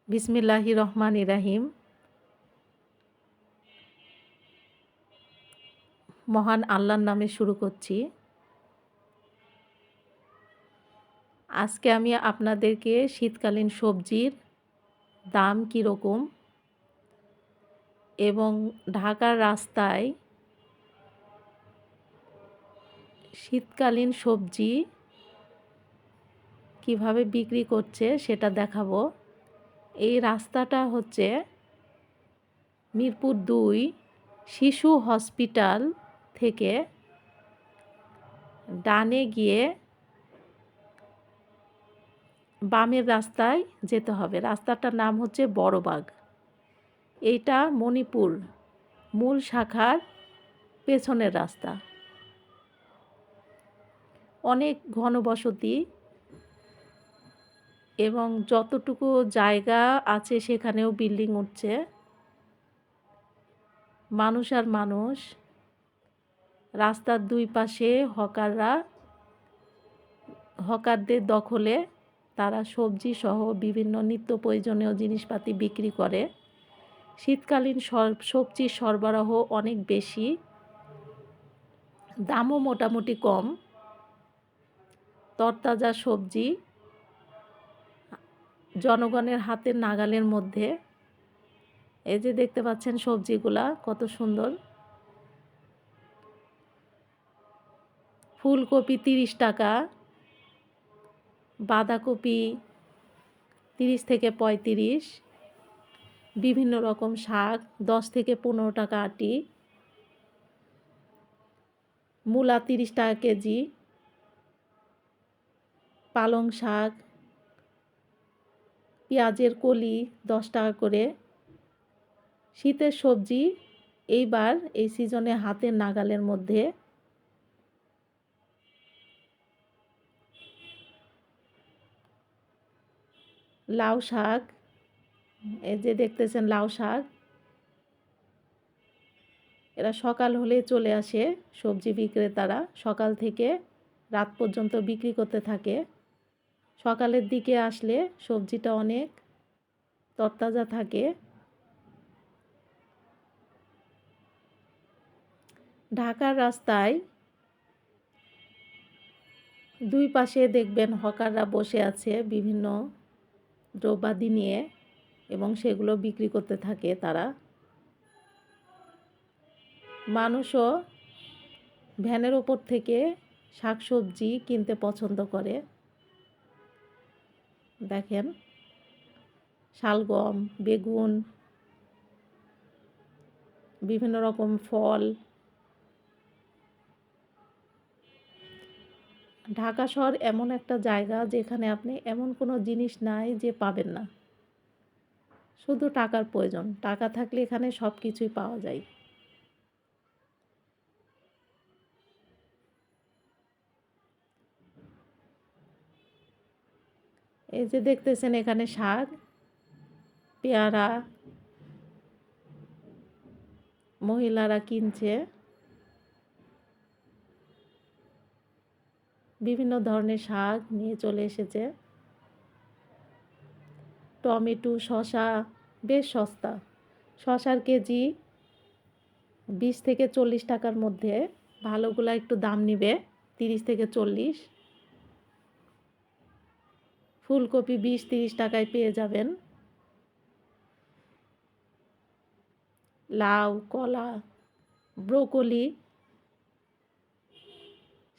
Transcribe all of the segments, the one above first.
বিসমিল্লাহির রহমানির রাহিম। মহান আল্লাহর নামে শুরু করছি। আজকে আমি আপনাদেরকে শীতকালীন সবজির দাম কীরকম এবং ঢাকার রাস্তায় শীতকালীন সবজি কিভাবে বিক্রি করছে সেটা দেখাবো। এই রাস্তাটা হচ্ছে মিরপুর ২ শিশু হসপিটাল থেকে ডানে গিয়ে বামের রাস্তায় যেতে হবে। রাস্তাটার নাম হচ্ছে বড়বাগ। এইটা মণিপুর মূল শাখার পেছনের রাস্তা। অনেক ঘনবসতি এবং যতটুকু জায়গা আছে সেখানেও বিল্ডিং উঠছে। মানুষ আর মানুষ। রাস্তার দুই পাশে হকারদের দখলে তারা সবজি সহ বিভিন্ন নিত্য প্রয়োজনীয় জিনিসপাতি বিক্রি করে। শীতকালীন সবজির সরবরাহ অনেক বেশি, দামও মোটামুটি কম। তরতাজা সবজি জনগণের হাতের নাগালের মধ্যে। এই যে দেখতে পাচ্ছেন সবজিগুলা কত সুন্দর। ফুলকপি ৩০ টাকা, বাঁধাকপি ৩০ থেকে ৩৫, বিভিন্ন রকম শাক ১০ থেকে ১৫ টাকা আটি, মূলা ৩০ টাকা কেজি, পালং শাক, পেঁয়াজের কলি ১০ টাকা করে। শীতের সবজি এইবার এই সিজনে হাতের নাগালের মধ্যে। লাউ শাক, এই যে দেখতেছেন লাউ শাক। এরা সকাল হলে চলে আসে সবজি বিক্রেতারা, সকাল থেকে রাত পর্যন্ত বিক্রি করতে থাকে। সকালের দিকে আসলে সবজিটা অনেক তরতাজা থাকে। ঢাকার রাস্তায় দুই পাশে দেখবেন হকাররা বসে আছে বিভিন্ন দ্রব্যাদি নিয়ে এবং সেগুলো বিক্রি করতে থাকে তারা। মানুষও ভ্যানের ওপর থেকে শাকসবজি কিনতে পছন্দ করে। দেখেন শালগম, বেগুন, বিভিন্ন রকম ফল। ঢাকা শহর এমন একটা জায়গা যেখানে আপনি এমন কোনো জিনিস নাই যে পাবেন না। শুধু টাকার প্রয়োজন। টাকা থাকলে এখানে সব কিছুই পাওয়া যায়। এই যে দেখতেছেন এখানে শাক, পেয়ারা মহিলারা কিনছে। বিভিন্ন ধরনের শাক নিয়ে চলে এসেছে। টমেটো, শসা বেশ সস্তা। শসার কেজি ২০ থেকে ৪০ টাকার মধ্যে। ভালোগুলা একটু দাম নিবে ৩০ থেকে ৪০। ফুলকপি ২০-৩০ টাকায় পেয়ে যাবেন। লাউ, কলা, ব্রোকলি,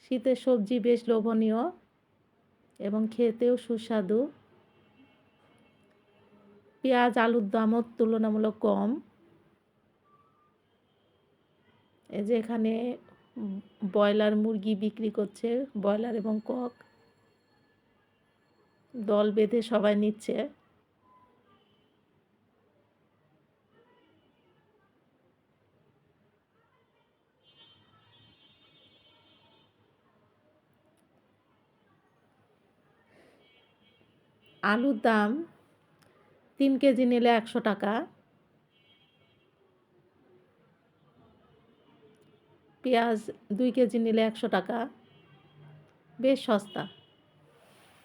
শীতের সবজি বেশ লোভনীয় এবং খেতেও সুস্বাদু। পেঁয়াজ, আলুর দামও তুলনামূলক কম। এই যে এখানে ব্রয়লার মুরগি বিক্রি করছে, ব্রয়লার এবং কক। দল বেঁধে সবাই নিচ্ছে। আলুর দাম ৩ কেজি নিলে ১০০ টাকা। পেঁয়াজ ২ কেজি নিলে ১০০ টাকা। বেশ সস্তা।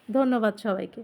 ধন্যবাদ সবাইকে।